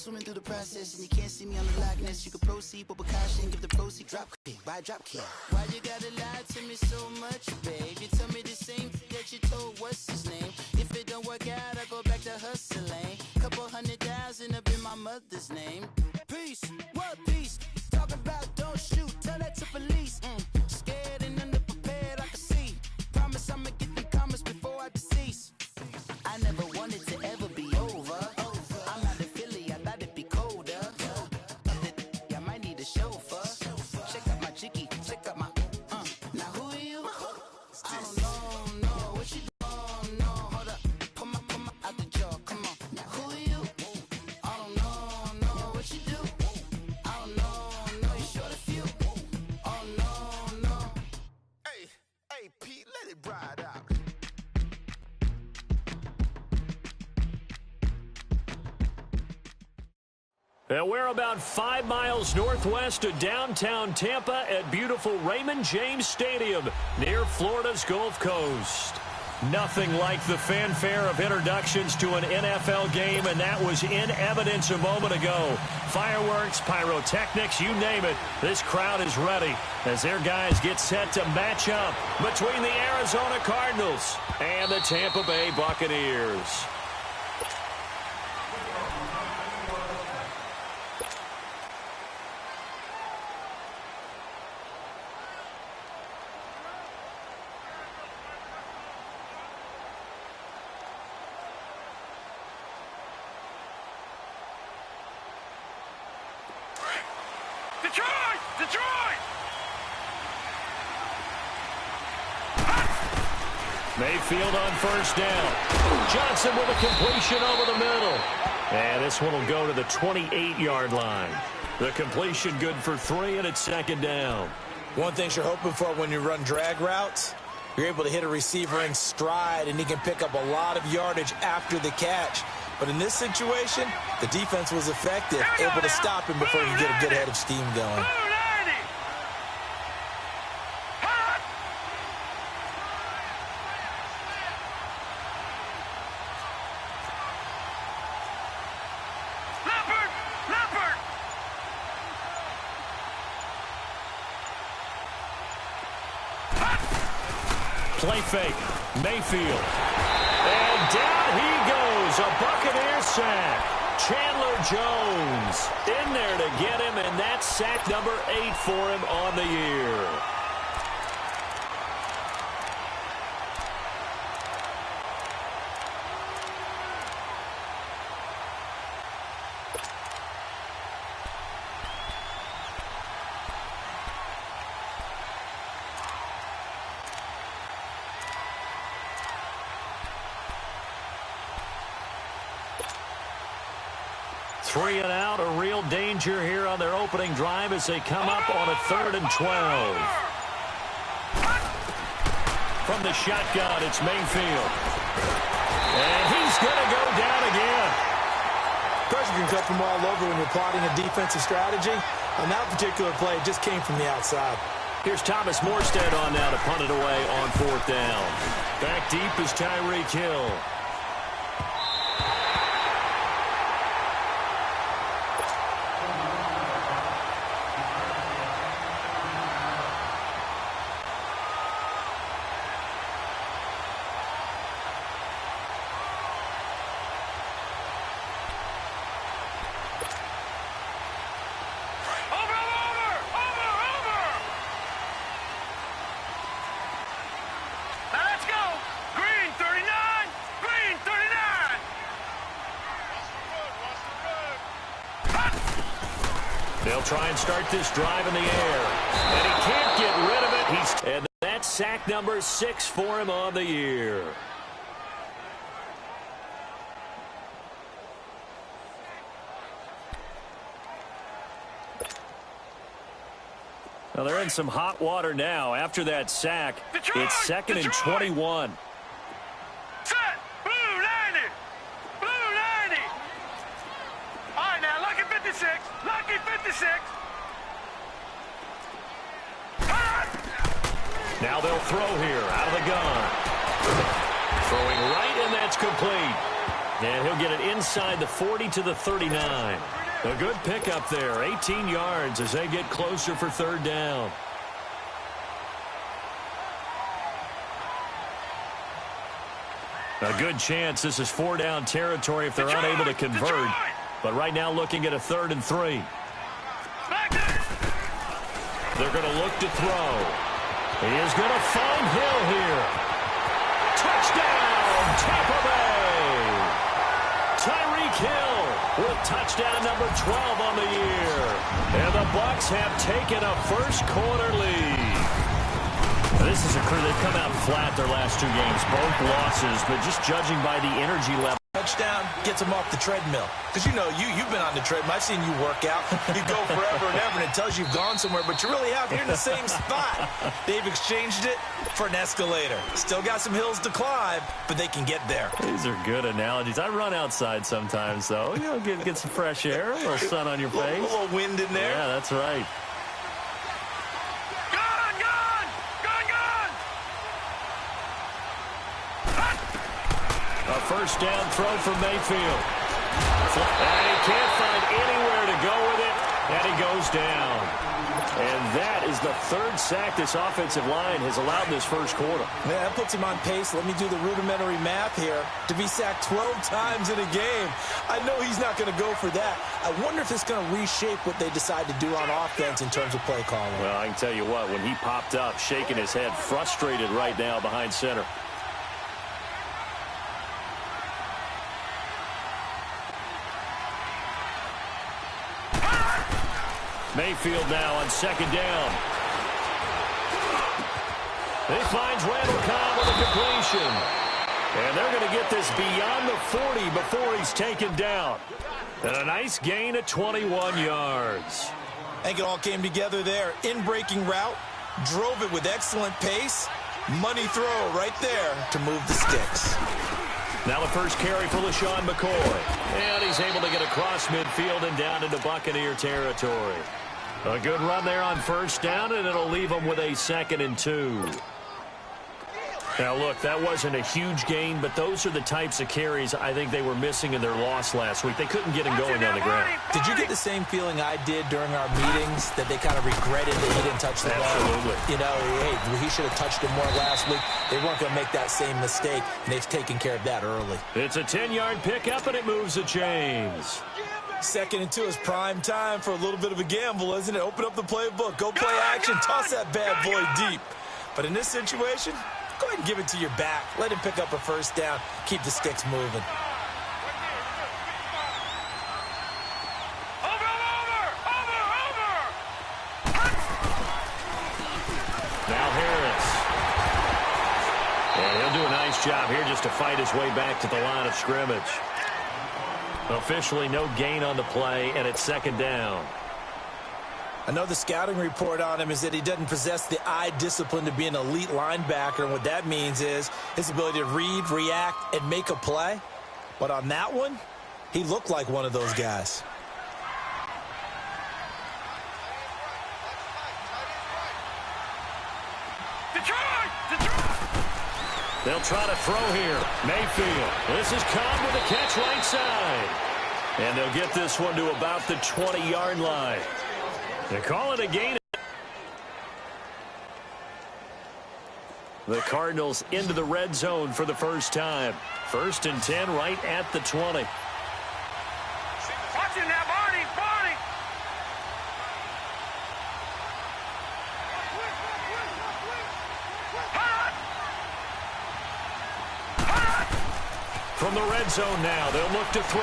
swimming through the process, and you can't see me on the Loch Ness. You can proceed, but with caution, give the proceed. Drop kick, buy drop kick. Why you gotta lie to me so much, babe? You tell me the same that you told what's his name. If it don't work out, I go back to hustling. Couple 100,000 up in my mother's name. Peace, what peace? Talk about don't shoot, tell that to police. Scared and underprepared, I can see. Promise I'ma get them comments before I decease. I never wanted to ever be over. I'm not a Philly, I thought it'd be colder. I might need a chauffeur. Check out my jiggy, check out my. Now who are you? I don't know, no. What you do? Oh no, hold up. Pull my out the jaw. Come on. Now who are you? I don't know, no. What you do? I don't know, no. You short a few. Oh no, no. Hey, Pete, let it ride out. And we're about 5 miles northwest of downtown Tampa at beautiful Raymond James Stadium near Florida's Gulf Coast. Nothing like the fanfare of introductions to an NFL game, and that was in evidence a moment ago. Fireworks, pyrotechnics, you name it. This crowd is ready as their guys get set to match up between the Arizona Cardinals and the Tampa Bay Buccaneers. Mayfield on first down. Johnson with a completion over the middle. And this one will go to the 28-yard line. The completion good for 3, and it's second down. One thing you're hoping for when you run drag routes, you're able to hit a receiver in stride, and he can pick up a lot of yardage after the catch. But in this situation, the defense was effective, able to stop him before he could get a good head of steam going. Play fake. Mayfield. And down he goes. A Buccaneer sack. Chandler Jones in there to get him, and that's sack number 8 for him on the year. Three and out, a real danger here on their opening drive as they come up on a 3rd and 12. From the shotgun, it's Mayfield. And he's going to go down again. Pressure can come from all over when you're plotting a defensive strategy. On that particular play, it just came from the outside. Here's Thomas Morstead on now to punt it away on 4th down. Back deep is Tyreek Hill. They'll try and start this drive in the air. And he can't get rid of it. And that's sack number 6 for him on the year. Well, they're in some hot water now. After that sack, it's 2nd and 21. Set! Blue 90! Blue 90! All right, now, lucky 56. Lucky 56. Now they'll throw here out of the gun. Throwing right, and that's complete. And he'll get it inside the 40 to the 39. A good pickup there, 18 yards as they get closer for third down. A good chance this is 4-down territory if they're unable to convert. But right now looking at a 3rd and 3. They're going to look to throw. He is going to find Hill here. Touchdown, Tampa Bay! Tyreek Hill with touchdown number 12 on the year. And the Bucs have taken a first-quarter lead. This is a crew. They've come out flat their last 2 games, both losses, but just judging by the energy level. Touchdown gets them off the treadmill. Because you know, you've been on the treadmill. I've seen you work out. You go forever and ever, and it tells you you've gone somewhere, but you really have. You're in the same spot. They've exchanged it for an escalator. Still got some hills to climb, but they can get there. These are good analogies. I run outside sometimes, though. You know, get some fresh air, a little sun on your face. A little wind in there. Yeah, that's right. A first down throw for Mayfield. And he can't find anywhere to go with it, and he goes down. And that is the 3rd sack this offensive line has allowed in this first quarter. Yeah, that puts him on pace. Let me do the rudimentary math here. To be sacked 12 times in a game, I know he's not going to go for that. I wonder if it's going to reshape what they decide to do on offense in terms of play calling. Well, I can tell you what, when he popped up, shaking his head, frustrated right now behind center. Mayfield now on 2nd down. He finds Randall Cobb with a completion. And they're going to get this beyond the 40 before he's taken down. And a nice gain of 21 yards. I think it all came together there. In-breaking route, drove it with excellent pace. Money throw right there to move the sticks. Now the first carry for LaShawn McCoy. And he's able to get across midfield and down into Buccaneer territory. A good run there on first down, and it'll leave them with a 2nd and 2. Now, look, that wasn't a huge gain, but those are the types of carries I think they were missing in their loss last week. They couldn't get him going on the ground. Did you get the same feeling I did during our meetings, that they kind of regretted that he didn't touch the ball? Absolutely. You know, hey, he should have touched it more last week. They weren't going to make that same mistake, and they've taken care of that early. It's a 10-yard pickup, and it moves the chains. 2nd and 2 is prime time for a little bit of a gamble, isn't it? Open up the playbook, go play action, toss that bad boy deep. But in this situation, go ahead and give it to your back. Let him pick up a first down. Keep the sticks moving. Now Harris. And he'll do a nice job here just to fight his way back to the line of scrimmage. Officially no gain on the play, and it's 2nd down. I know the scouting report on him is that he doesn't possess the eye discipline to be an elite linebacker, and what that means is his ability to read, react, and make a play. But on that one, he looked like one of those guys. They'll try to throw here. Mayfield. This is Cobb with a catch right side. And they'll get this one to about the 20-yard line. They call it a gain. The Cardinals into the red zone for the first time. 1st and 10 right at the 20. Watch it now, Barney, Barney. From the red zone now, they'll look to throw.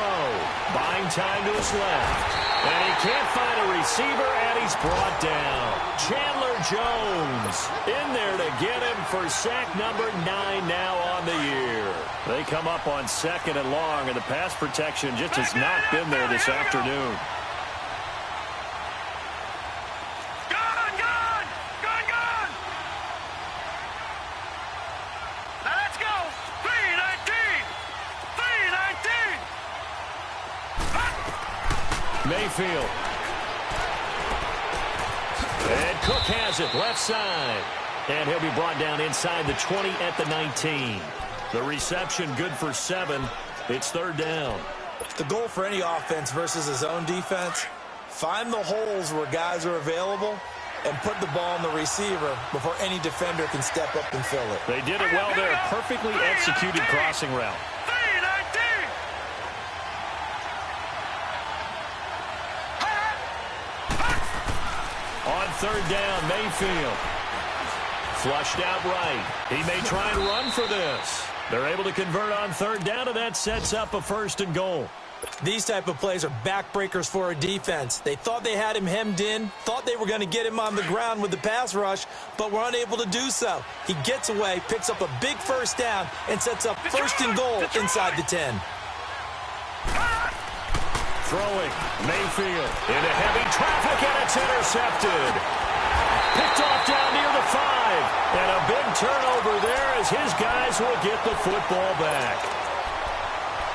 Buying time to his left. And he can't find a receiver, and he's brought down. Chandler Jones in there to get him for sack number 9 now on the year. They come up on 2nd and long, and the pass protection just has not been there this afternoon. Mayfield. And Cook has it left side. And he'll be brought down inside the 20 at the 19. The reception good for 7. It's third down. The goal for any offense versus his own defense, find the holes where guys are available and put the ball on the receiver before any defender can step up and fill it. They did it well there. Perfectly executed crossing route. On third down, Mayfield. Flushed out right. He may try and run for this. They're able to convert on third down, and that sets up a 1st and goal. These type of plays are backbreakers for a defense. They thought they had him hemmed in, thought they were going to get him on the ground with the pass rush, but were unable to do so. He gets away, picks up a big 1st down, and sets up 1st and goal inside the 10. Throwing, Mayfield into heavy traffic, and it's intercepted. Picked off down near the 5, and a big turnover there as his guys will get the football back.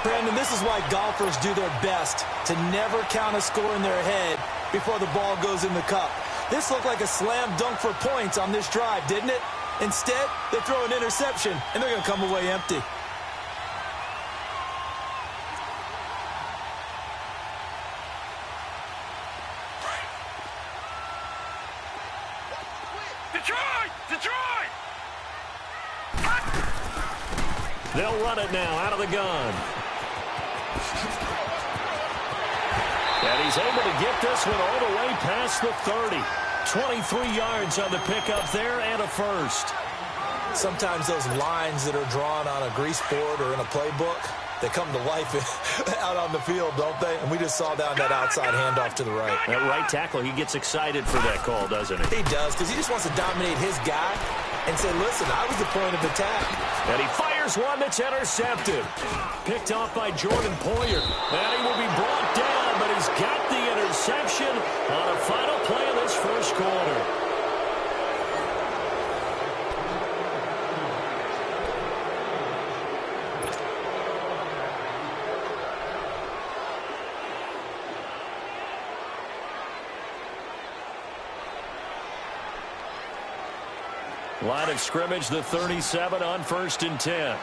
Brandon, this is why golfers do their best to never count a score in their head before the ball goes in the cup. This looked like a slam dunk for points on this drive, didn't it? Instead, they throw an interception, and they're going to come away empty. Detroit! They'll run it now out of the gun. And he's able to get this one all the way past the 30. 23 yards on the pickup there and a 1st. Sometimes those lines that are drawn on a grease board or in a playbook, they come to life out on the field, don't they? And we just saw down that outside handoff to the right. That right tackle, he gets excited for that call, doesn't he? He does, because he just wants to dominate his guy and say, listen, I was the point of attack. And he fires one that's intercepted. Picked off by Jordan Poyer. And he will be brought down, but he's got the interception on a final play of this first quarter. Line of scrimmage, the 37 on 1st and 10.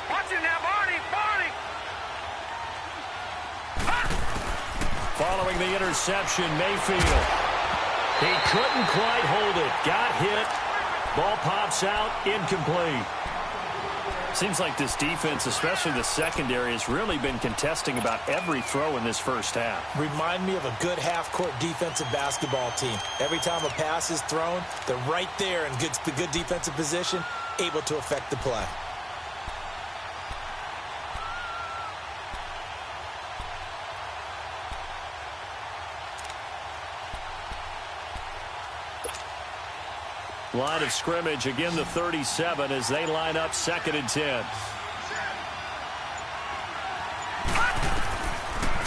Watch it now, Barney! Following the interception, Mayfield. He couldn't quite hold it. Got hit. Ball pops out, incomplete. Seems like this defense, especially the secondary, has really been contesting about every throw in this first half. Remind me of a good half-court defensive basketball team. Every time a pass is thrown, they're right there in good defensive position, able to affect the play. Line of scrimmage, again the 37 as they line up 2nd and 10.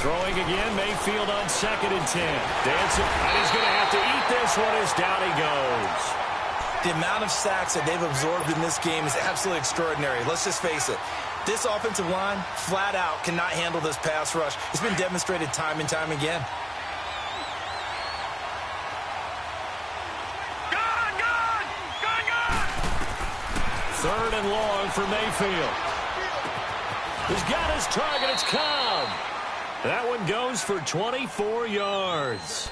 Throwing again, Mayfield on 2nd and 10. Dancing, and he's going to have to eat this one as down he goes. The amount of sacks that they've absorbed in this game is absolutely extraordinary. Let's just face it. This offensive line, flat out, cannot handle this pass rush. It's been demonstrated time and time again. Third and long for Mayfield. He's got his target. It's Cobb. That one goes for 24 yards.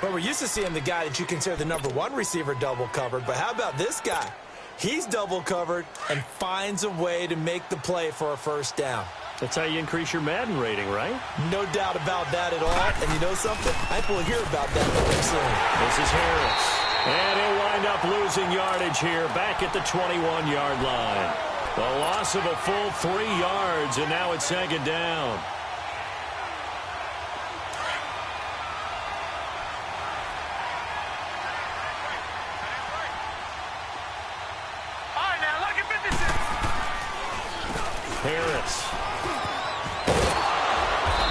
Well, we're used to seeing the guy that you consider the #1 receiver double covered, but how about this guy? He's double covered and finds a way to make the play for a 1st down. That's how you increase your Madden rating, right? No doubt about that at all. And you know something? I think we'll hear about that very soon. This is Harris. And he'll wind up losing yardage here back at the 21-yard line. The loss of a full 3 yards, and now it's 2nd down. All right, now, look at 56. Harris.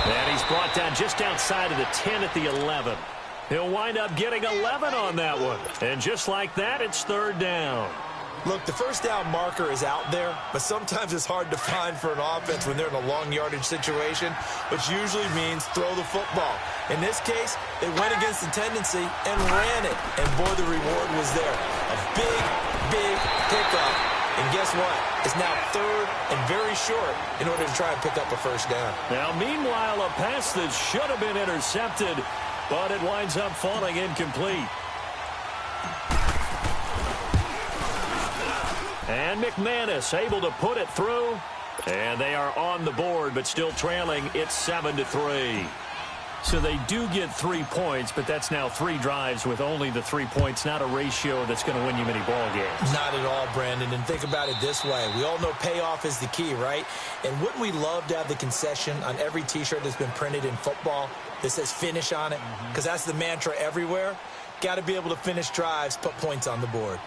And he's brought down just outside of the 10 at the 11. He'll wind up getting 11 on that one. And just like that, it's 3rd down. Look, the 1st down marker is out there, but sometimes it's hard to find for an offense when they're in a long yardage situation, which usually means throw the football. In this case, they went against the tendency and ran it. And boy, the reward was there. A big, big pickup. And guess what? It's now third and very short in order to try and pick up a first down. Now, meanwhile, a pass that should have been intercepted, but it winds up falling incomplete. And McManus able to put it through. And they are on the board, but still trailing. It's 7-3. So they do get 3 points, but that's now 3 drives with only the 3 points, not a ratio that's going to win you many ball games. Not at all, Brandon. And think about it this way. We all know payoff is the key, right? And wouldn't we love to have the concession on every T-shirt that's been printed in football that says finish on it? Because that's the mantra everywhere. Got to be able to finish drives, put points on the board.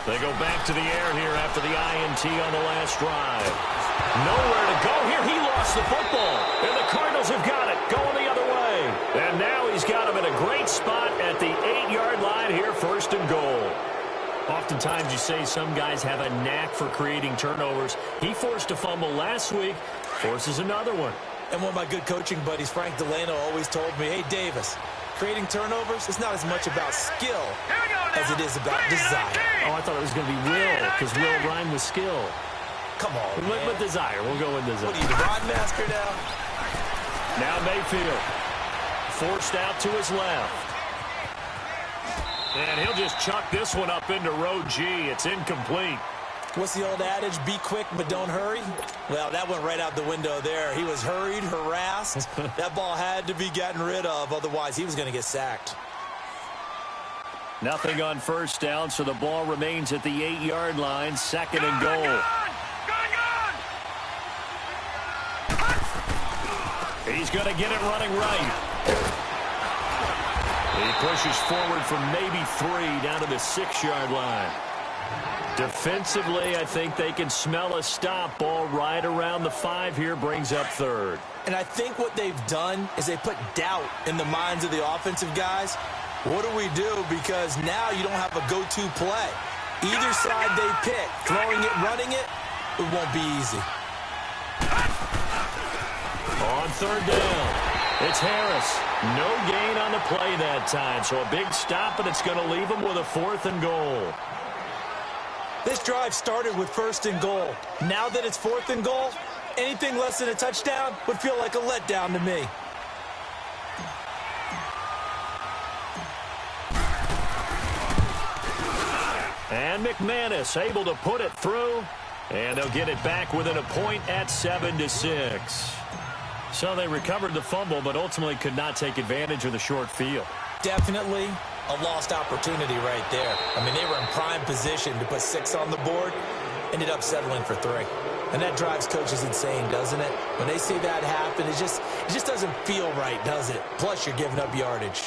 They go back to the air here after the INT on the last drive. Nowhere to go here. He lost the football. And the Cardinals have got it. Going the other way. And now he's got him in a great spot at the 8-yard line here, 1st and goal. Oftentimes you say some guys have a knack for creating turnovers. He forced a fumble last week, forces another one. And one of my good coaching buddies, Frank Delano, always told me, hey, Davis, creating turnovers is not as much about skill as it is about desire. Oh, I thought it was going to be will, because will rhyme with skill. Come on, we went with desire. We'll go with desire. What are you, the rod master now? Now Mayfield, forced out to his left. And he'll just chuck this one up into row G. It's incomplete. What's the old adage? Be quick, but don't hurry? Well, that went right out the window there. He was hurried, harassed. That ball had to be gotten rid of. Otherwise, he was going to get sacked. Nothing on first down, so the ball remains at the 8-yard line. 2nd and goal. He's going to get it running right. He pushes forward from maybe 3 down to the 6-yard line. Defensively, I think they can smell a stop. Ball right around the 5 here, brings up 3rd. And I think what they've done is they put doubt in the minds of the offensive guys. What do we do? Because now you don't have a go-to play. Either side they pick, throwing it, running it, it won't be easy. On 3rd down, it's Harris. No gain on the play that time, so a big stop, and it's going to leave him with a 4th and goal. This drive started with 1st and goal. Now that it's 4th and goal, anything less than a touchdown would feel like a letdown to me. And McManus able to put it through, and they'll get it back within a point at 7-6. So they recovered the fumble, but ultimately could not take advantage of the short field. Definitely a lost opportunity right there. I mean, they were in prime position to put 6 on the board, ended up settling for 3. And that drives coaches insane, doesn't it? When they see that happen, it just doesn't feel right, does it? Plus, you're giving up yardage.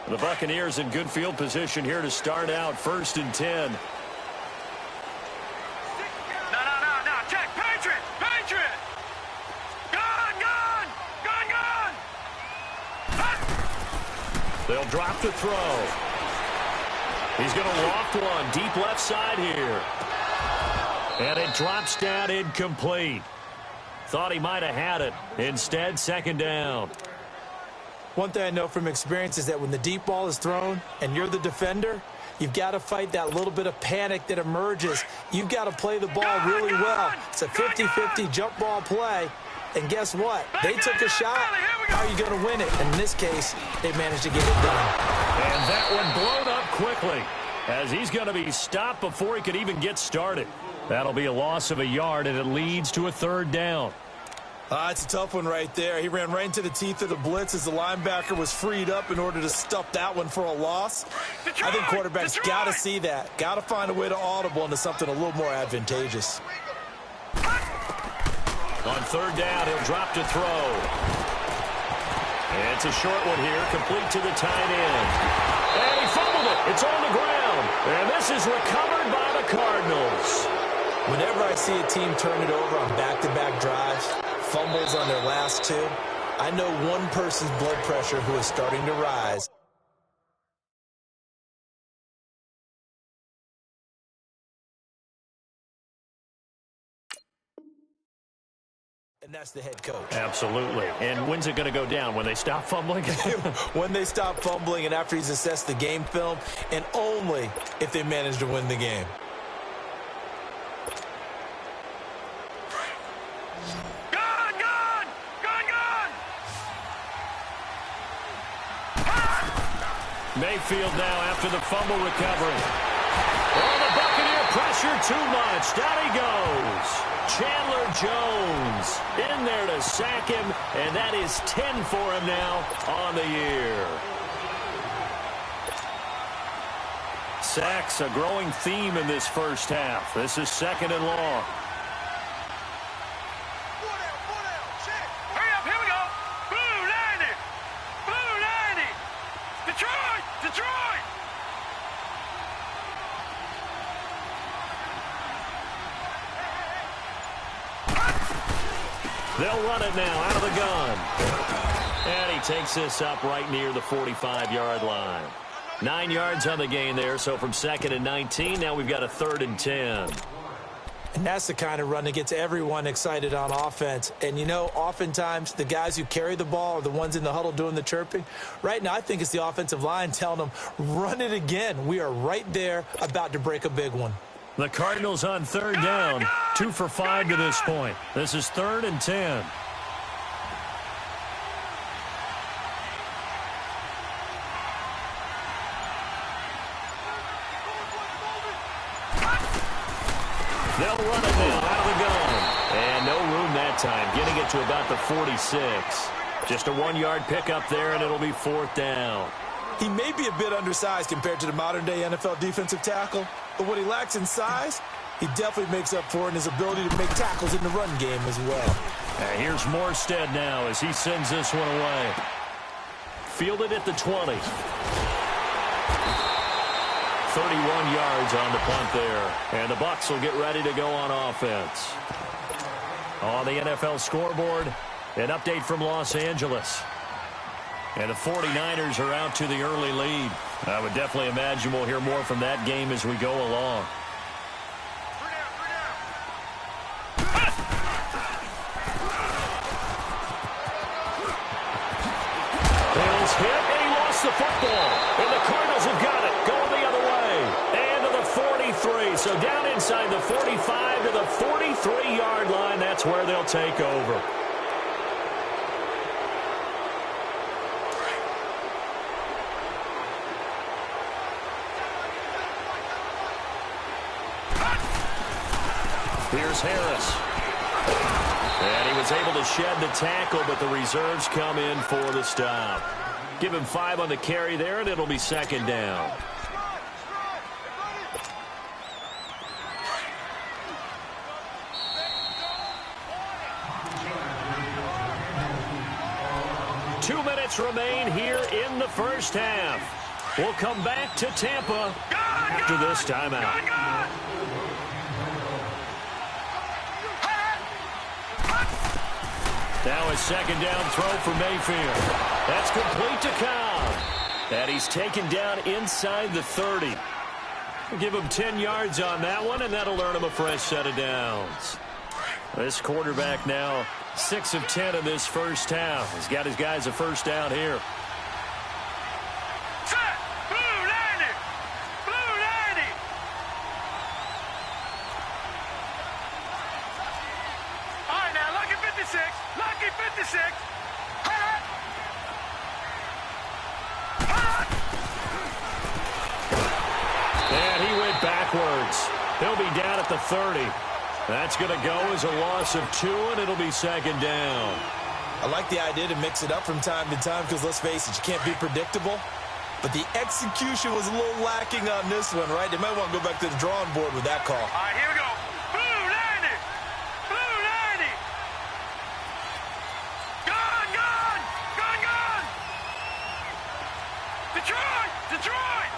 The Buccaneers in good field position here to start out. 1st and 10. They'll drop the throw. He's going to loft one deep left side here. And it drops down incomplete. Thought he might have had it. Instead, 2nd down. One thing I know from experience is that when the deep ball is thrown and you're the defender, you've got to fight that little bit of panic that emerges. You've got to play the ball really well. It's a 50-50 jump ball play. And guess what? They took a shot. How are you going to win it? And in this case, they managed to get it done. And that one blown up quickly as he's going to be stopped before he could even get started. That'll be a loss of a yard, and it leads to a 3rd down. It's a tough one right there. He ran right into the teeth of the blitz as the linebacker was freed up in order to stuff that one for a loss. I think quarterbacks got to see that. Got to find a way to audible into something a little more advantageous. On third down, he'll drop to throw. And it's a short one here, complete to the tight end. And he fumbled it. It's on the ground. And this is recovered by the Cardinals. Whenever I see a team turn it over on back-to-back drives, fumbles on their last two, I know one person's blood pressure who is starting to rise. And that's the head coach. Absolutely. And when's it going to go down? When they stop fumbling? When they stop fumbling and after he's assessed the game film, and only if they manage to win the game. Mayfield now after the fumble recovery. Oh, the Buccaneer pressure too much. Down he goes. Chandler Jones in there to sack him, and that is 10 for him now on the year. Sacks, a growing theme in this first half. This is second and long. Hurry up, here we go. Blue 90. Blue 90. Detroit, Detroit. They'll run it now out of the gun. And he takes this up right near the 45-yard line. 9 yards on the gain there, so from 2nd and 19, now we've got a 3rd and 10. And that's the kind of run that gets everyone excited on offense. And, you know, oftentimes the guys who carry the ball are the ones in the huddle doing the chirping. Right now, I think it's the offensive line telling them, run it again. We are right there about to break a big one. The Cardinals on third down, 2 for 5 to this point. This is 3rd and 10. They'll run it now out of the gun. And no room that time, getting it to about the 46. Just a 1-yard pickup there, and it'll be 4th down. He may be a bit undersized compared to the modern-day NFL defensive tackle, but what he lacks in size, he definitely makes up for in his ability to make tackles in the run game as well. And here's Morstead now as he sends this one away. Fielded at the 20. 31 yards on the punt there. And the Bucs will get ready to go on offense. On the NFL scoreboard, an update from Los Angeles. And the 49ers are out to the early lead. I would definitely imagine we'll hear more from that game as we go along. Bills hit, and he lost the football. And the Cardinals have got it. Going the other way. And to the 43. So down inside the 45 to the 43-yard line. That's where they'll take over. Here's Harris. And he was able to shed the tackle, but the reserves come in for the stop. Give him 5 on the carry there, and it'll be 2nd down. Two minutes remain here in the first half. We'll come back to Tampa after this timeout. Now a 2nd down throw for Mayfield. That's complete to Cobb. And he's taken down inside the 30. We'll give him 10 yards on that one, and that'll earn him a fresh set of downs. This quarterback now 6 of 10 in this first half. He's got his guys a first down here. Set! Blue 90! Blue 90! All right, now, lucky 56. Lucky 56. And he went backwards. He'll be down at the 30. That's going to go as a loss of 2, and it'll be second down. I like the idea to mix it up from time to time because, let's face it, you can't be predictable. But the execution was a little lacking on this one, right? They might want to go back to the drawing board with that call. All right, here we go. Blue 90. Blue 90. Gone, gone. Gone, gone. Detroit. Detroit.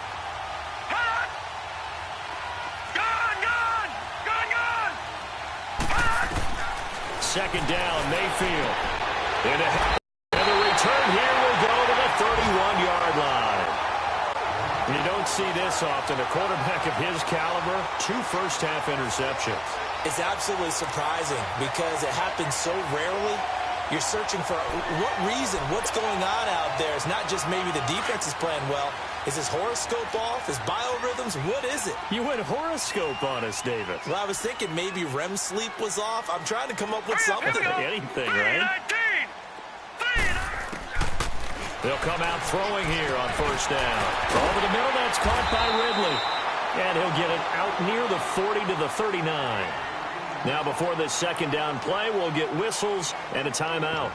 Hot. Gone, gone. Gone, gone. Hot. Second down, Mayfield. And the return here will go to the 31-yard line. You don't see this often. A quarterback of his caliber, 2 first-half interceptions. It's absolutely surprising because it happens so rarely. You're searching for what reason, what's going on out there. It's not just maybe the defense is playing well. Is his horoscope off? His biorhythms? What is it? You went horoscope on us, David. Well, I was thinking maybe REM sleep was off. I'm trying to come up with something. Anything, right? They'll come out throwing here on first down. Over the middle, that's caught by Ridley. And he'll get it out near the 40 to the 39. Now, before this second down play, we'll get whistles and a timeout,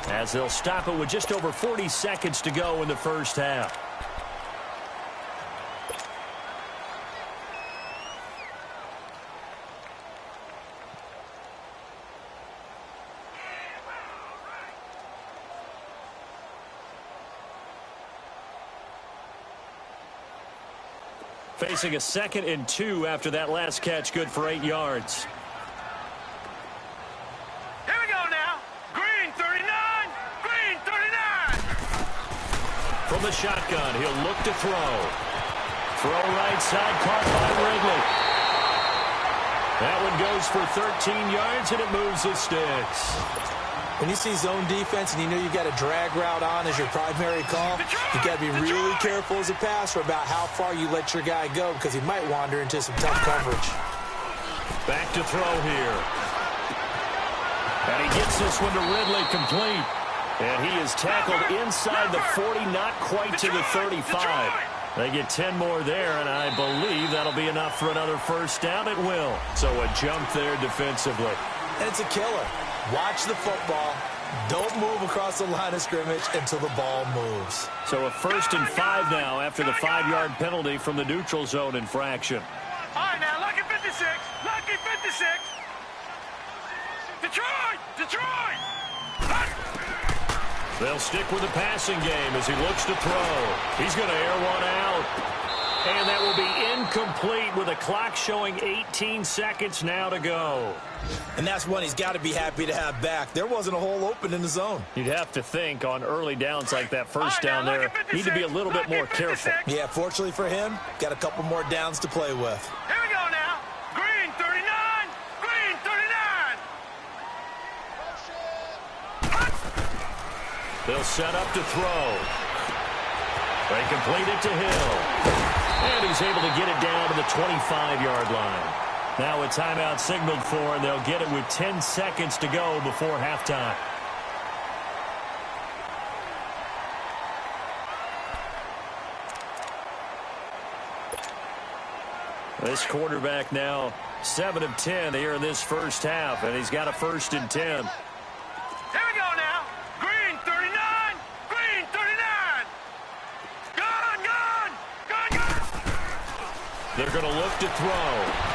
as they'll stop it with just over 40 seconds to go in the first half. Facing a 2nd and 2 after that last catch, good for 8 yards. Here we go now. Green 39. Green 39. From the shotgun, he'll look to throw. Throw right side, caught by Ridley. That one goes for 13 yards, and it moves the sticks. When you see zone defense and you know you got a drag route on as your primary call, you got to be really careful as a passer about how far you let your guy go because he might wander into some tough coverage. Back to throw here. And he gets this one to Ridley complete. And he is tackled inside the 40, not quite to the 35. They get 10 more there, and I believe that'll be enough for another first down. It will. So a jump there defensively. And it's a killer. Watch the football. Don't move across the line of scrimmage until the ball moves. So a 1st and 5 now after the 5-yard penalty from the neutral zone infraction. All right, now, lucky 56. Lucky 56. Detroit. Detroit. They'll stick with the passing game as he looks to throw. He's going to air one out. And that will be incomplete with the clock showing 18 seconds now to go. And that's one he's got to be happy to have back. There wasn't a hole open in the zone. You'd have to think on early downs like that first down there, need to be a little bit more careful. Yeah, fortunately for him, got a couple more downs to play with. Here we go now. Green 39. Green 39. They'll set up to throw. They complete it to Hill. And he's able to get it down to the 25-yard line. Now a timeout signaled for, and they'll get it with 10 seconds to go before halftime. This quarterback now 7 of 10 here in this first half, and he's got a 1st and 10. Here we go now. Green 39. Green 39. Gone, gone. Gone, gone. They're going to look to throw.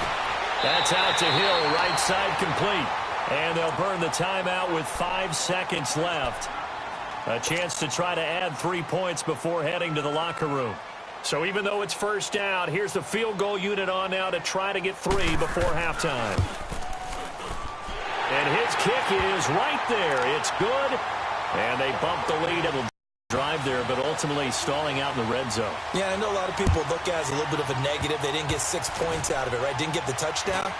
That's out to Hill, right side complete. And they'll burn the timeout with 5 seconds left. A chance to try to add 3 points before heading to the locker room. So even though it's first down, here's the field goal unit on now to try to get 3 before halftime. And his kick is right there. It's good. And they bump the lead. It'll drive there, but ultimately stalling out in the red zone. Yeah, I know a lot of people look at it as a little bit of a negative. They didn't get 6 points out of it, right? Didn't get the touchdown.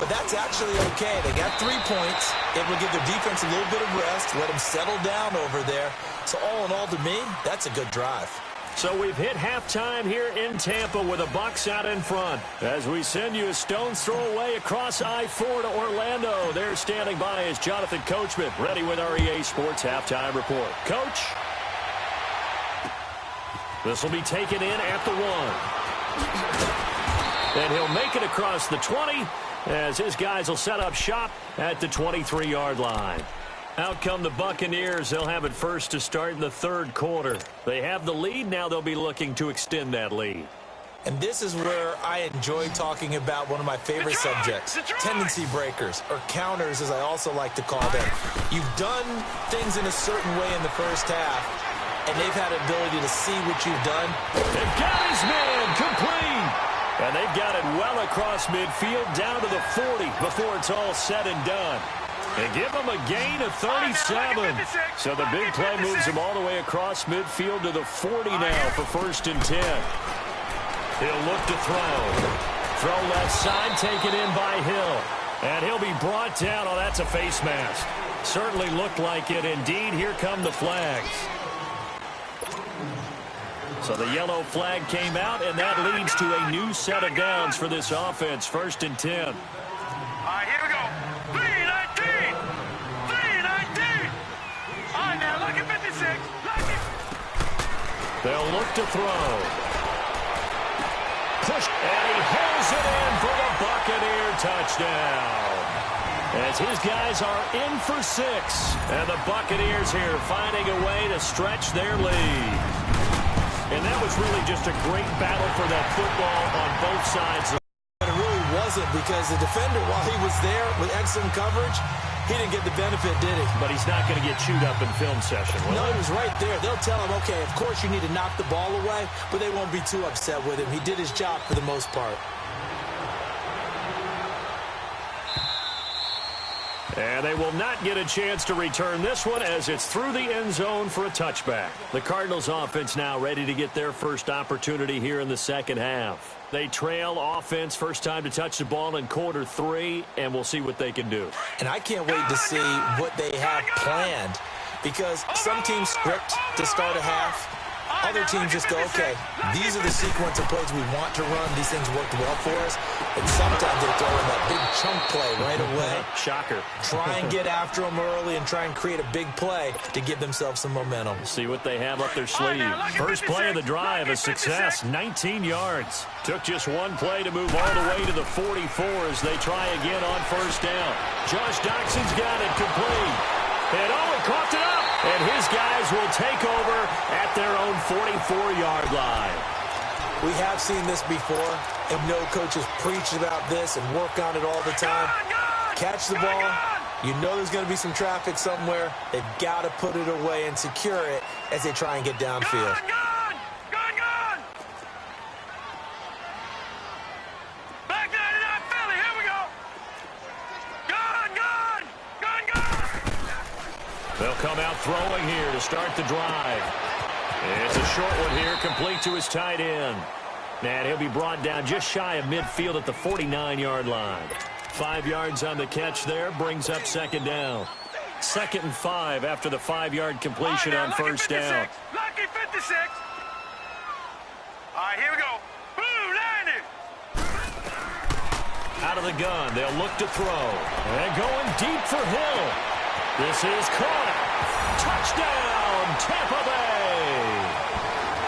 But that's actually okay. They got 3 points. It will give their defense a little bit of rest, let them settle down over there. So all in all, to me, that's a good drive. So we've hit halftime here in Tampa with the Bucs out in front. As we send you a stone's throw away across I-4 to Orlando. There standing by is Jonathan Coachman, ready with our EA Sports Halftime Report. Coach? This will be taken in at the 1. And he'll make it across the 20 as his guys will set up shop at the 23-yard line. Out come the Buccaneers. They'll have it first to start in the third quarter. They have the lead. Now they'll be looking to extend that lead. And this is where I enjoy talking about one of my favorite subjects, tendency breakers, or counters as I also like to call them. You've done things in a certain way in the first half, and they've had an ability to see what you've done. They've got his man complete. And they've got it well across midfield down to the 40 before it's all said and done. They give him a gain of 37. So the big play moves him all the way across midfield to the 40 now for 1st and 10. He'll look to throw. Throw left side, taken in by Hill. And he'll be brought down. Oh, that's a face mask. Certainly looked like it. Indeed, here come the flags. So the yellow flag came out, and that leads to a new set of downs for this offense. 1st and 10. All right, here we go. 3-19. 3-19. All right, now look at 56. Look at. They'll look to throw. Push, and he holds it in for the Buccaneer touchdown. As his guys are in for 6. And the Buccaneers here finding a way to stretch their lead. And that was really just a great battle for that football on both sides. But it really wasn't, because the defender, while he was there with excellent coverage, he didn't get the benefit, did he? But he's not going to get chewed up in film session, will No, he? he was right there. They'll tell him, okay, of course you need to knock the ball away, but they won't be too upset with him. He did his job for the most part. And they will not get a chance to return this one as it's through the end zone for a touchback. The Cardinals offense now ready to get their first opportunity here in the second half. They trail offense, first time to touch the ball in quarter 3, and we'll see what they can do. And I can't wait to see what they have planned, because some teams script to start a half. Other teams just go, okay, these are the sequence of plays we want to run. These things worked well for us. And sometimes they throw in that big chunk play right away. Shocker. Try and get after them early and try and create a big play to give themselves some momentum. See what they have up their sleeve. First play of the drive, a success, 19 yards. Took just one play to move all the way to the 44 as they try again on first down. Josh Doxson's got it complete. And he caught it up. And his guys will take over at their own 44-yard line. We have seen this before, and no coaches preach about this and work on it all the time. Catch the ball. You know there's going to be some traffic somewhere. They've got to put it away and secure it as they try and get downfield. Back 99 Philly, here we go. They'll come out throwing here to start the drive. It's a short one here, complete to his tight end. And he'll be brought down just shy of midfield at the 49-yard line. 5 yards on the catch there, brings up second down. 2nd and 5 after the 5-yard completion on first down. Lucky 56. All right, here we go. Blue, landed. Out of the gun, they'll look to throw. And going deep for Hill. This is caught. Touchdown, Tampa Bay.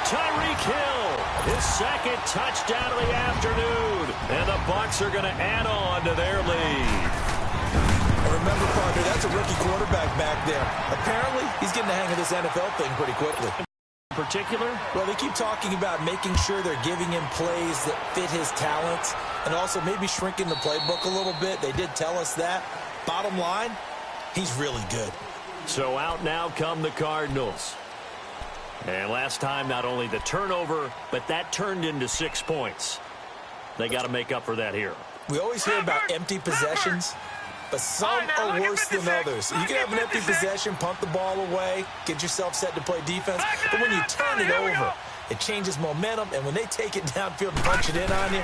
Tyreek Hill, his 2nd touchdown of the afternoon. And the Bucs are going to add on to their lead. And remember, partner, that's a rookie quarterback back there. Apparently, he's getting the hang of this NFL thing pretty quickly. In particular? Well, they keep talking about making sure they're giving him plays that fit his talents and also maybe shrinking the playbook a little bit. They did tell us that. Bottom line, he's really good. So out now come the Cardinals. And last time, not only the turnover, but that turned into 6 points. They got to make up for that here. We always hear about empty possessions, but some are worse than others. You can have an empty possession, punt the ball away, get yourself set to play defense, but when you turn it over, it changes momentum, and when they take it downfield and punch it in on you,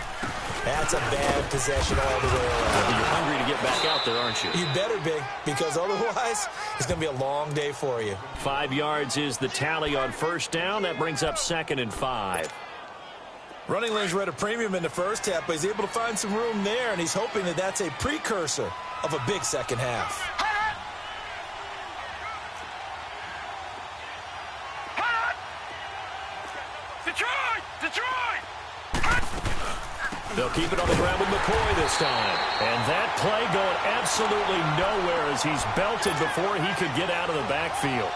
that's a bad possession all the way around. You're hungry to get back out there, aren't you? You better be, because otherwise, it's going to be a long day for you. 5 yards is the tally on first down. That brings up 2nd and 5. Running lanes were at a premium in the first half, but he's able to find some room there, and he's hoping that that's a precursor of a big second half. Detroit! They'll keep it on the ground with McCoy this time. And that play going absolutely nowhere as he's belted before he could get out of the backfield.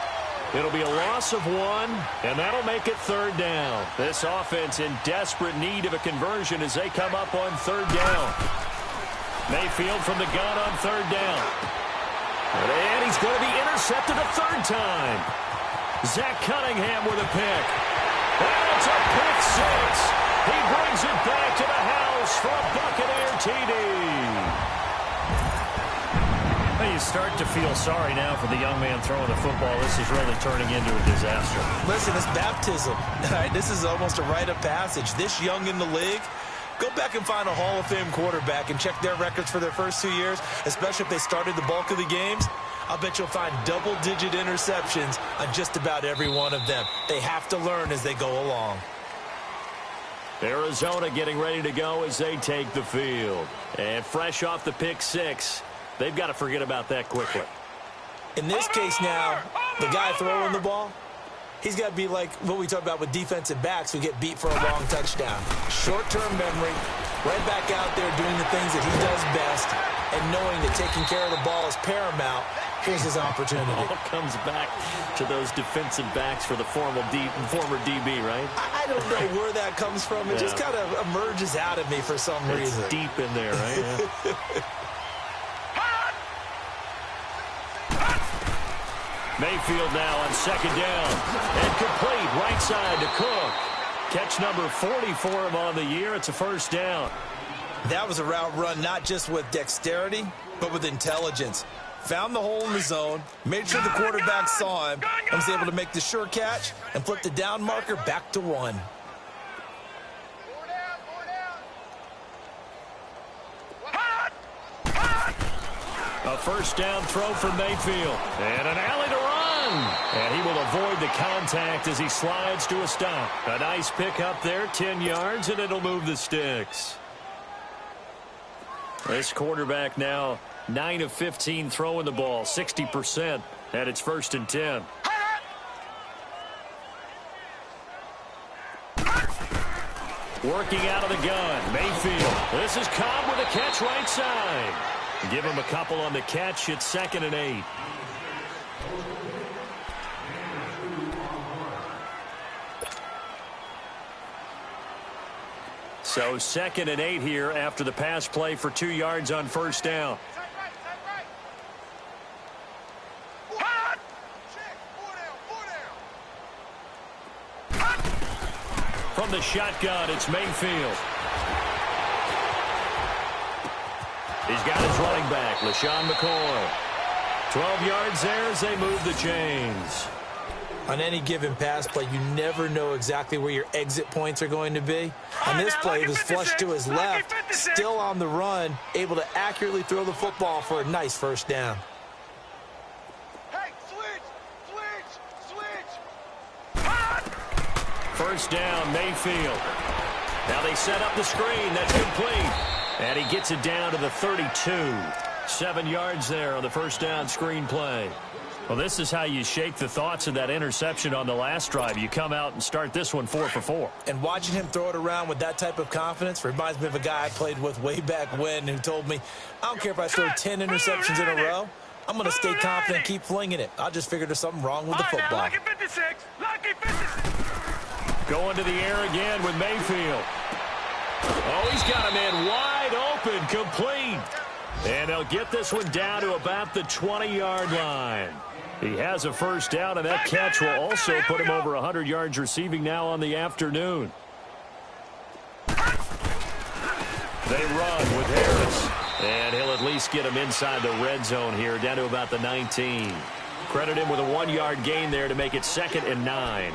It'll be a loss of 1, and that'll make it 3rd down. This offense in desperate need of a conversion as they come up on 3rd down. Mayfield from the gun on 3rd down. And he's going to be intercepted a 3rd time. Zach Cunningham with a pick. And it's a pick 6. He brings it back to the house for a Buccaneer TD. Well, you start to feel sorry now for the young man throwing the football. This is really turning into a disaster. Listen, it's baptism. All right, this is almost a rite of passage. This young in the league, go back and find a Hall of Fame quarterback and check their records for their first 2 years, especially if they started the bulk of the games. I'll bet you'll find double-digit interceptions on just about every one of them. They have to learn as they go along. Arizona getting ready to go as they take the field. And fresh off the pick 6, they've got to forget about that quickly. In this case now, the guy throwing the ball, he's got to be like what we talk about with defensive backs who get beat for a long touchdown. Short-term memory, right back out there doing the things that he does best, and knowing that taking care of the ball is paramount. Here's his opportunity. It all comes back to those defensive backs for the former DB, right? I don't know where that comes from. It just kind of emerges out of me for some reason. It's deep in there, right? Yeah. Mayfield now on 2nd down. And complete right side to Cook. Catch number 40 for him on the year. It's a 1st down. That was a route run not just with dexterity, but with intelligence. Found the hole in the zone, made sure the quarterback saw him, and was able to make the sure catch and flip the down marker back to 1. A 1st down throw for Mayfield. And an alley to run. And he will avoid the contact as he slides to a stop. A nice pick up there, 10 yards, and it'll move the sticks. This quarterback now 9 of 15 throwing the ball, 60%, and it's 1st and 10. Working out of the gun, Mayfield. This is Cobb with a catch right side. Give him a couple on the catch. It's 2nd and 8. So 2nd and 8 here after the pass play for 2 yards on 1st down. From the shotgun, it's Mayfield. He's got his running back, LaShawn McCoy. 12 yards there as they move the chains. On any given pass play, you never know exactly where your exit points are going to be. On this play, it was flushed to his left, still on the run, able to accurately throw the football for a nice 1st down. Hey, switch! 1st down, Mayfield. Now they set up the screen. That's complete. And he gets it down to the 32. 7 yards there on the 1st down screen play. Well, this is how you shake the thoughts of that interception on the last drive. You come out and start this one 4 for 4. And watching him throw it around with that type of confidence reminds me of a guy I played with way back when who told me, I don't care if I throw 10 interceptions in a row. I'm going to stay confident, keep flinging it. I just figured there's something wrong with the football. Lucky 56. Lucky 56. Going to the air again with Mayfield. Oh, he's got him in wide open, complete. And they'll get this one down to about the 20-yard line. He has a 1st down, and that catch will also put him over 100 yards receiving now on the afternoon. They run with Harris. And he'll at least get him inside the red zone here, down to about the 19. Credit him with a 1-yard gain there to make it 2nd and 9.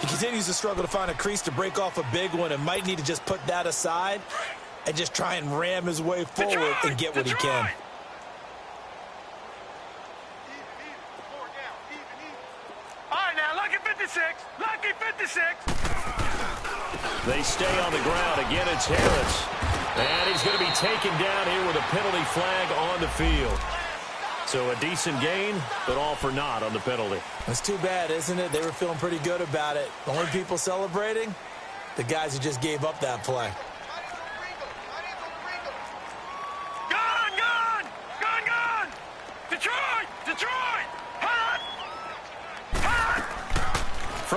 He continues to struggle to find a crease to break off a big one and might need to just put that aside and just try and ram his way forward and get what he can. All right, now, lucky 56. Lucky 56. They stay on the ground. Again, it's Harris. And he's going to be taken down here with a penalty flag on the field. So a decent gain, but all for naught on the penalty. That's too bad, isn't it? They were feeling pretty good about it. The only people celebrating, the guys who just gave up that play.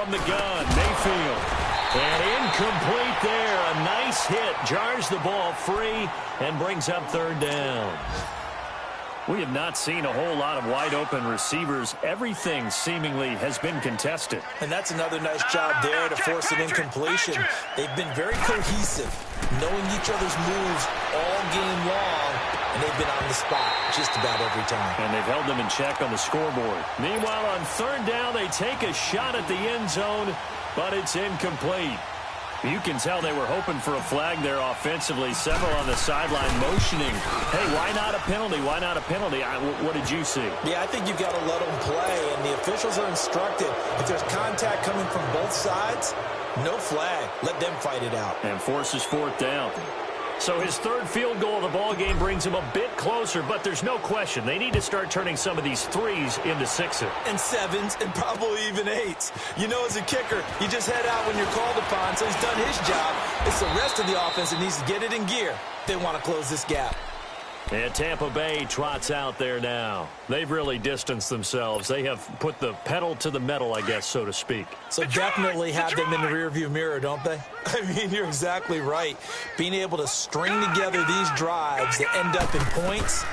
from the gun. Mayfield. And incomplete there. A nice hit. Jars the ball free and brings up third down. We have not seen a whole lot of wide-open receivers. Everything seemingly has been contested. And that's another nice job there to force an incompletion. They've been very cohesive, knowing each other's moves all game long, and they've been on the spot just about every time. And they've held them in check on the scoreboard. Meanwhile, on third down, they take a shot at the end zone, but it's incomplete. You can tell they were hoping for a flag there offensively. Several on the sideline motioning. Hey, why not a penalty? Why not a penalty? What did you see? Yeah, I think you've got to let them play, and the officials are instructed. If there's contact coming from both sides, no flag. Let them fight it out. And forces fourth down. So his third field goal of the ball game brings him a bit closer, but there's no question they need to start turning some of these threes into sixes. And sevens, and probably even eights. You know, as a kicker, you just head out when you're called upon, so he's done his job. It's the rest of the offense that needs to get it in gear. They want to close this gap. And Tampa Bay trots out there now. They've really distanced themselves. They have put the pedal to the metal, I guess, so to speak. So definitely have them in the rearview mirror, don't they? I mean, you're exactly right. Being able to string together these drives that end up in points,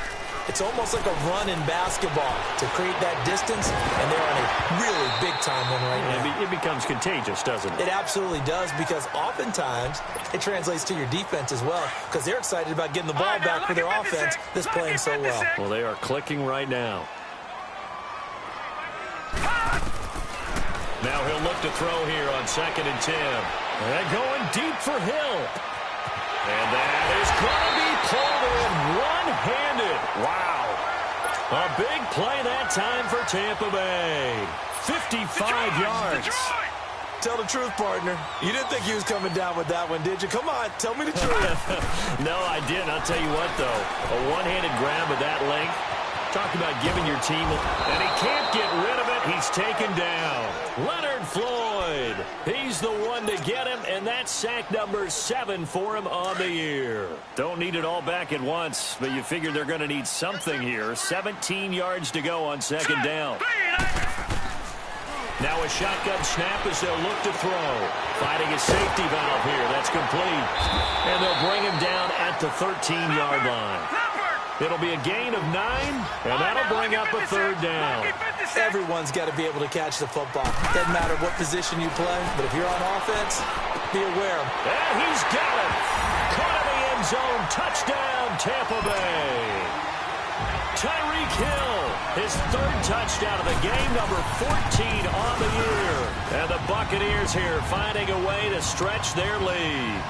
it's almost like a run in basketball to create that distance, and they're on a really big-time one right now. It becomes contagious, doesn't it? It absolutely does, because oftentimes it translates to your defense as well, because they're excited about getting the ball back for their offense that's playing so well. Well, they are clicking right now. Now he'll look to throw here on 2nd and 10. And going deep for Hill. And that is going to be pulled in one-handed. Wow. A big play that time for Tampa Bay. 55 yards. Tell the truth, partner. You didn't think he was coming down with that one, did you? Come on, tell me the truth. No, I didn't. I'll tell you what, though. A one-handed grab of that length. Talk about giving your team, and he can't get rid of it. He's taken down. Leonard Floyd. He's the one to get him, and that's sack number 7 for him on the year. Don't need it all back at once, but you figure they're going to need something here. 17 yards to go on 2nd down. Now a shotgun snap as they'll look to throw. Finding a safety valve here. That's complete. And they'll bring him down at the 13-yard line. It'll be a gain of 9, and that'll bring up a third down. Everyone's got to be able to catch the football. Doesn't matter what position you play, but if you're on offense, be aware. And he's got it. Caught in the end zone. Touchdown, Tampa Bay. Tyreek Hill, his 3rd touchdown of the game, number 14 on the year. And the Buccaneers here finding a way to stretch their lead.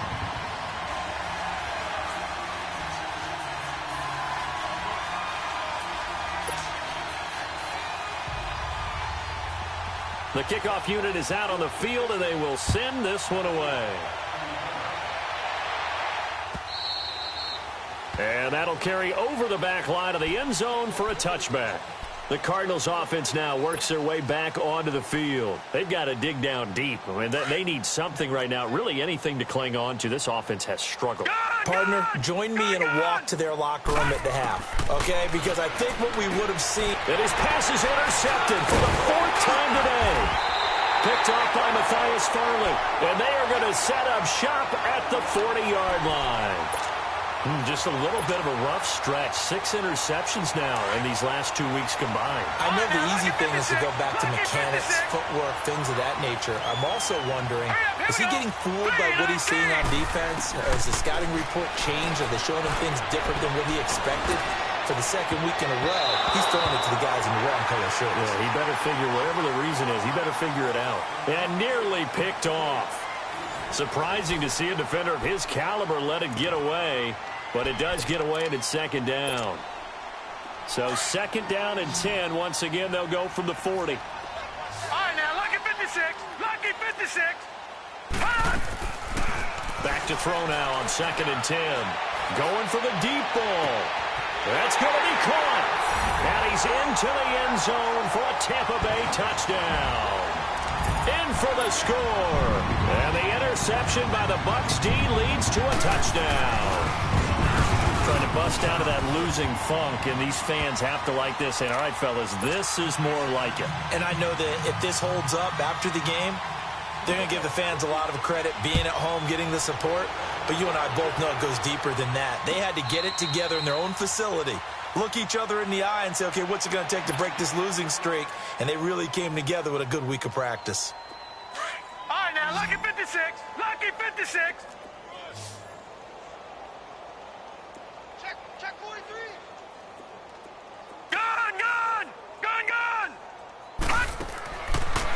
The kickoff unit is out on the field, and they will send this one away. And that'll carry over the back line of the end zone for a touchback. The Cardinals offense now works their way back onto the field. They've got to dig down deep. I mean, they need something right now, really anything to cling on to. This offense has struggled. Partner, join me in a walk to their locker room at the half, okay? Because I think what we would have seen... And his pass is intercepted for the 4th time today. Picked off by Matthias Farley. And they are going to set up shop at the 40-yard line. Just a little bit of a rough stretch. 6 interceptions now in these last 2 weeks combined. I know the easy thing is to go back to mechanics, footwork, things of that nature. I'm also wondering, is he getting fooled by what he's seeing on defense? Or has the scouting report changed? Are they showing him things different than what he expected? For the 2nd week in a row, he's throwing it to the guys in the wrong color shirts. Yeah, he better figure, whatever the reason is, he better figure it out. And nearly picked off. Surprising to see a defender of his caliber let it get away, but it does get away and it's 2nd down. So 2nd down and 10. Once again, they'll go from the 40. All right, now, lucky 56. Lucky 56. Back to throw now on 2nd and 10. Going for the deep ball. That's going to be caught. And he's into the end zone for a Tampa Bay touchdown. In for the score. And the interception by the Bucs D leads to a touchdown. Trying to bust out of that losing funk, and these fans have to like this. And, all right, fellas, this is more like it. And I know that if this holds up after the game, they're going to give the fans a lot of credit being at home, getting the support. But you and I both know it goes deeper than that. They had to get it together in their own facility, look each other in the eye and say, okay, what's it going to take to break this losing streak? And they really came together with a good week of practice. All right, now, lucky 56. Lucky 56. Check 43. Gun!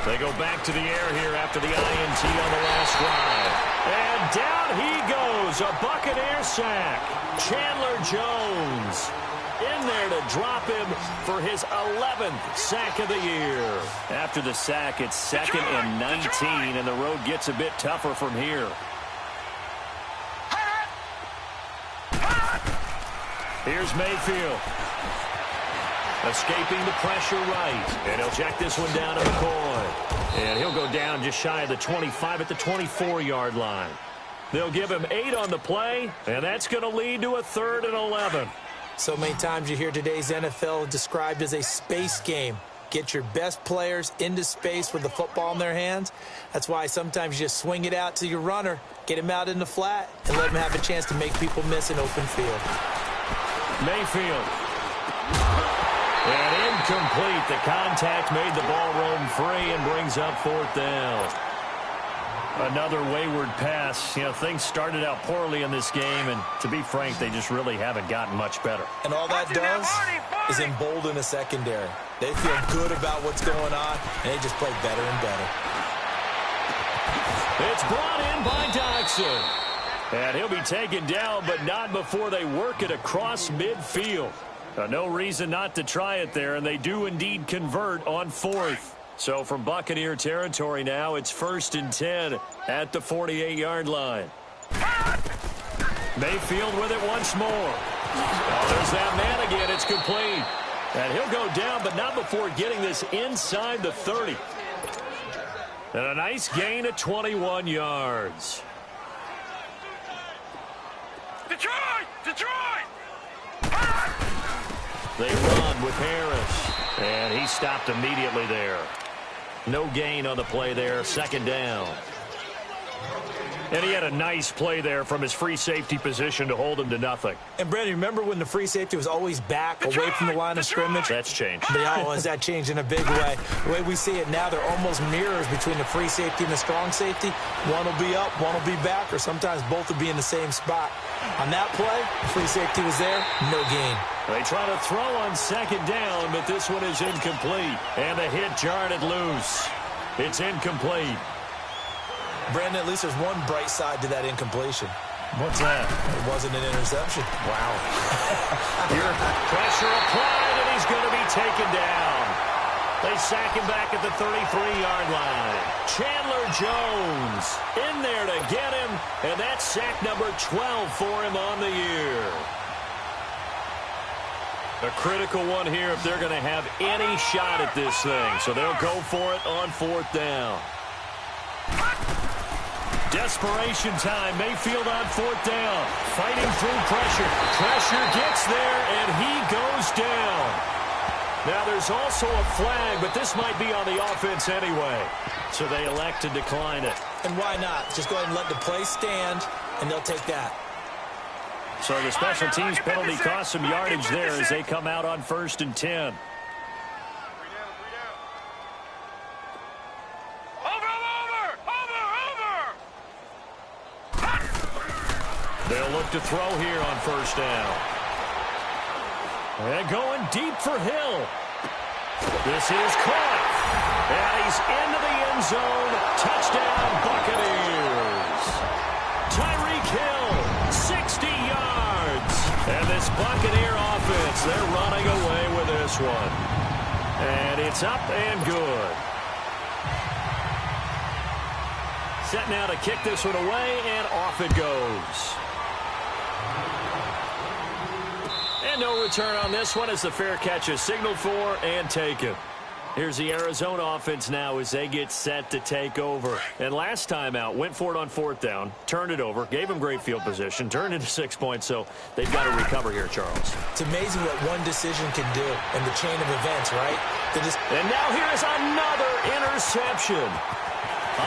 They go back to the air here after the INT on the last drive. And down he goes, a Buccaneer sack. Chandler Jones in there to drop him for his 11th sack of the year. After the sack, it's 2nd and 19, and the road gets a bit tougher from here. Here's Mayfield. Escaping the pressure right. And he'll check this one down to McCoy. And he'll go down just shy of the 25 at the 24-yard line. They'll give him 8 on the play, and that's going to lead to a 3rd and 11. So many times you hear today's NFL described as a space game. Get your best players into space with the football in their hands. That's why sometimes you just swing it out to your runner, get him out in the flat, and let him have a chance to make people miss an open field. Mayfield. And incomplete. The contact made the ball roam free and brings up 4th down. Another wayward pass. You know, things started out poorly in this game, and to be frank, they just really haven't gotten much better. And all that does is embolden a secondary. They feel good about what's going on, and they just play better and better. It's brought in by Dodson. And he'll be taken down, but not before they work it across midfield. No reason not to try it there, and they do indeed convert on 4th. So from Buccaneer territory now, it's 1st and 10 at the 48-yard line. Mayfield with it once more. Oh, there's that man again. It's complete. And he'll go down, but not before getting this inside the 30. And a nice gain of 21 yards. Detroit! They run with Harris. And he stopped immediately there. No gain on the play there. 2nd down. And he had a nice play there from his free safety position to hold him to nothing. And, Brandon, remember when the free safety was always back away from the line of scrimmage? That's changed. Has that changed in a big way? The way we see it now, they're almost mirrors between the free safety and the strong safety. One will be up, one will be back, or sometimes both will be in the same spot. On that play, free safety was there, no gain. They try to throw on 2nd down, but this one is incomplete. And the hit jarred it loose. It's incomplete. Brandon, at least there's one bright side to that incompletion. What's that? It wasn't an interception. Wow. Here, pressure applied, and he's going to be taken down. They sack him back at the 33-yard line. Chandler Jones in there to get him, and that's sack number 12 for him on the year. A critical one here if they're going to have any shot at this thing. So they'll go for it on 4th down. Desperation time. Mayfield on 4th down. Fighting through pressure. Pressure gets there, and he goes down. Now there's also a flag, but this might be on the offense anyway. So they elect to decline it. And why not? Just go ahead and let the play stand, and they'll take that. So the special teams penalty cost some yardage there as they come out on 1st and 10. They'll look to throw here on 1st down. And going deep for Hill. This is caught. And he's into the end zone. Touchdown, Buccaneers. Tyreek Hill, 60 yards. And this Buccaneer offense, they're running away with this one. And it's up and good. Set now to kick this one away, and off it goes. And no return on this one as the fair catch is signaled for and taken. Here's the Arizona offense now as they get set to take over. And last time out, went for it on 4th down, turned it over, gave them great field position, turned into 6 points, so they've got to recover here, Charles. It's amazing what one decision can do in the chain of events, right? And now here is another interception.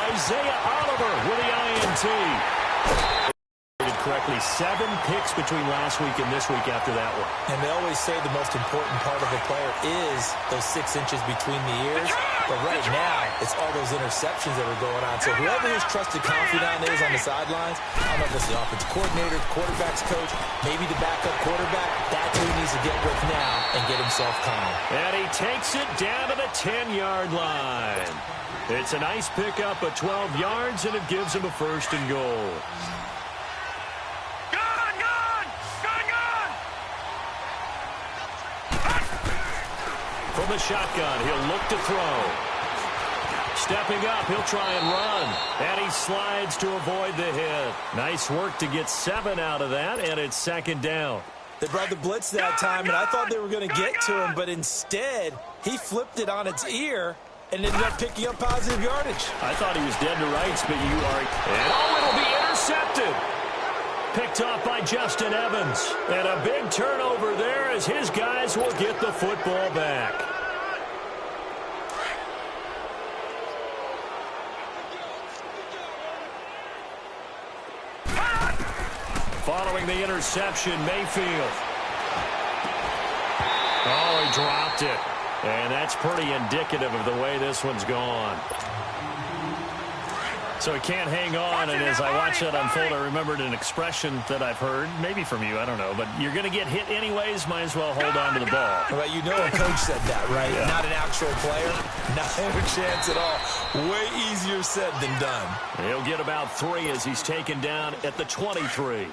Isaiah Oliver with the INT. Correctly, 7 picks between last week and this week after that one. And they always say the most important part of a player is those 6 inches between the ears. But right now, it's all those interceptions that are going on. So whoever his trusted confidant is on the sidelines, I don't know if it's the offensive coordinator, the quarterback's coach, maybe the backup quarterback, that's who he needs to get with now and get himself calm. And he takes it down to the 10-yard line. It's a nice pickup of 12 yards, and it gives him a 1st and goal. From the shotgun, he'll look to throw. Stepping up, he'll try and run. And he slides to avoid the hit. Nice work to get 7 out of that, and it's 2nd down. They brought the blitz that time, and I thought they were going to get to him, but instead, he flipped it on its ear and ended up picking up positive yardage. I thought he was dead to rights, but you are... And it'll be intercepted. Picked off by Justin Evans. And a big turnover there as his guys will get the football back. Following the interception, Mayfield. Oh, he dropped it. And that's pretty indicative of the way this one's gone. So he can't hang on, and as I watch that unfold, I remembered an expression that I've heard, maybe from you, I don't know, but you're going to get hit anyways, might as well hold on to the ball. Well, you know a coach said that, right? Yeah. Not an actual player. Not a chance at all. Way easier said than done. He'll get about 3 as he's taken down at the 23.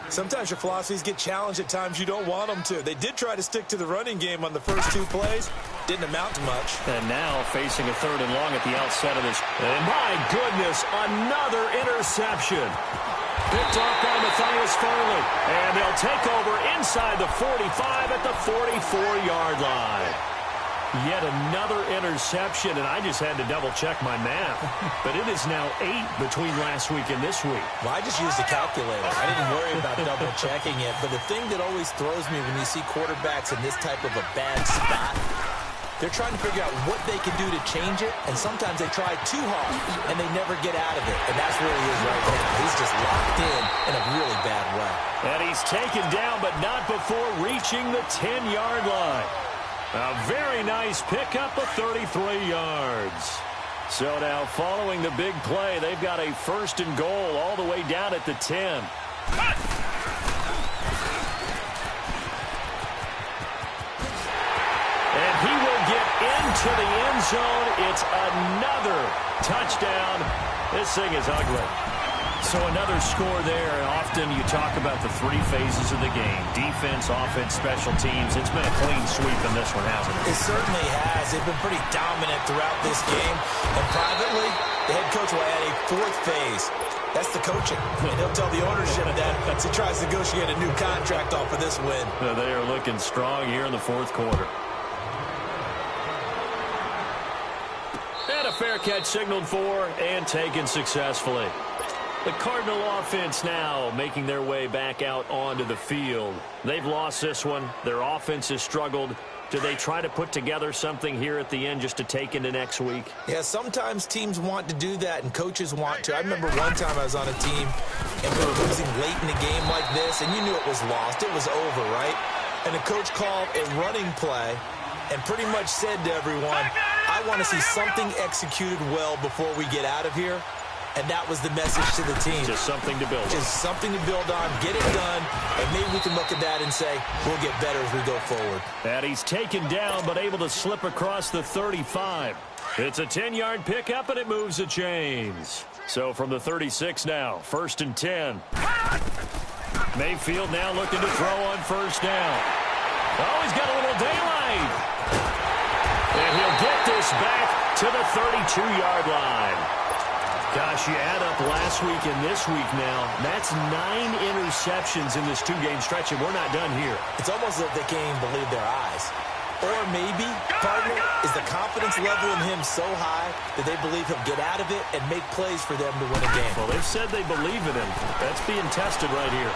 Sometimes your philosophies get challenged at times you don't want them to. They did try to stick to the running game on the first 2 plays. Didn't amount to much. And now facing a 3rd and long at the outset of this. And my goodness, another interception. Picked off by Matthias Farley. And they'll take over inside the 45 at the 44-yard line. Yet another interception, and I just had to double-check my math. But it is now 8 between last week and this week. Well, I just used a calculator. I didn't worry about double-checking it. But the thing that always throws me when you see quarterbacks in this type of a bad spot, they're trying to figure out what they can do to change it, and sometimes they try too hard, and they never get out of it. And that's where he is right now. He's just locked in a really bad way. And he's taken down, but not before reaching the 10-yard line. A very nice pickup of 33 yards. So now following the big play, they've got a 1st and goal all the way down at the 10. And he will get into the end zone. It's another touchdown. This thing is ugly. So another score there. Often you talk about the 3 phases of the game. Defense, offense, special teams. It's been a clean sweep in this one, hasn't it? It certainly has. They've been pretty dominant throughout this game. And privately, the head coach will add a 4th phase. That's the coaching. And he'll tell the ownership that as he tries to negotiate a new contract off of this win. They are looking strong here in the 4th quarter. And a fair catch signaled for and taken successfully. The Cardinal offense now making their way back out onto the field. They've lost this one. Their offense has struggled. Do they try to put together something here at the end just to take into next week? Yeah, sometimes teams want to do that and coaches want to. I remember one time I was on a team and we were losing late in a game like this, and you knew it was lost. It was over, right? And the coach called a running play and pretty much said to everyone, I want to see something executed well before we get out of here. And that was the message to the team. Just something to build on. Just something to build on, get it done, and maybe we can look at that and say, we'll get better as we go forward. And he's taken down, but able to slip across the 35. It's a 10-yard pickup, and it moves the chains. So from the 36 now, 1st and 10. Mayfield now looking to throw on 1st down. Oh, he's got a little daylight. And he'll get this back to the 32-yard line. Gosh, you add up last week and this week now, that's 9 interceptions in this 2-game stretch, and we're not done here. It's almost as if they can't even believe their eyes. Or maybe, partner, is the confidence level in him so high that they believe he'll get out of it and make plays for them to win a game. Well, they've said they believe in him. That's being tested right here.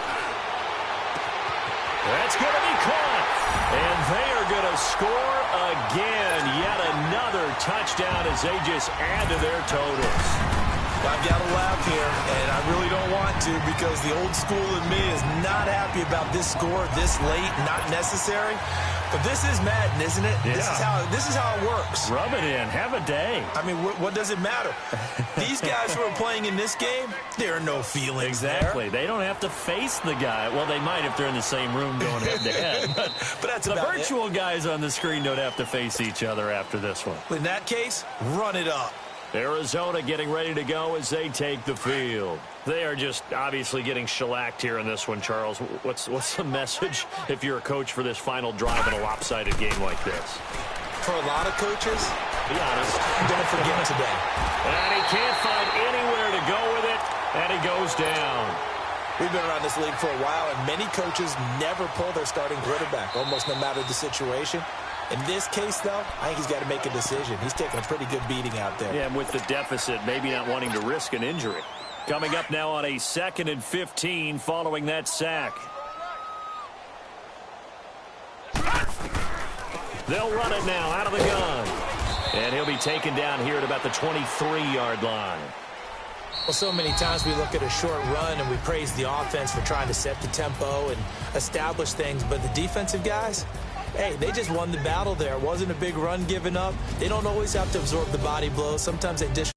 That's going to be caught. And they are going to score again. Yet another touchdown as they just add to their totals. I've got to laugh here, and I really don't want to because the old school in me is not happy about this score this late, not necessary. But this is Madden, isn't it? Yeah. This is how it works. Rub it in. Have a day. I mean, what does it matter? These guys who are playing in this game, there are no feelings Exactly. there. They don't have to face the guy. Well, they might if they're in the same room going head-to-head. But that's the about virtual guys on the screen don't have to face each other after this one. In that case, run it up. Arizona getting ready to go as they take the field. They are just obviously getting shellacked here in this one, Charles. What's the message if you're a coach for this final drive in a lopsided game like this? For a lot of coaches, be honest, don't forget today. And he can't find anywhere to go with it, and he goes down. We've been around this league for a while, and many coaches never pull their starting quarterback, almost no matter the situation. In this case, though, I think he's got to make a decision. He's taking a pretty good beating out there. Yeah, and with the deficit, maybe not wanting to risk an injury. Coming up now on a 2nd and 15 following that sack. They'll run it now out of the gun. And he'll be taken down here at about the 23-yard line. Well, so many times we look at a short run and we praise the offense for trying to set the tempo and establish things, but the defensive guys, hey, they just won the battle there. It wasn't a big run given up. They don't always have to absorb the body blows. Sometimes they dish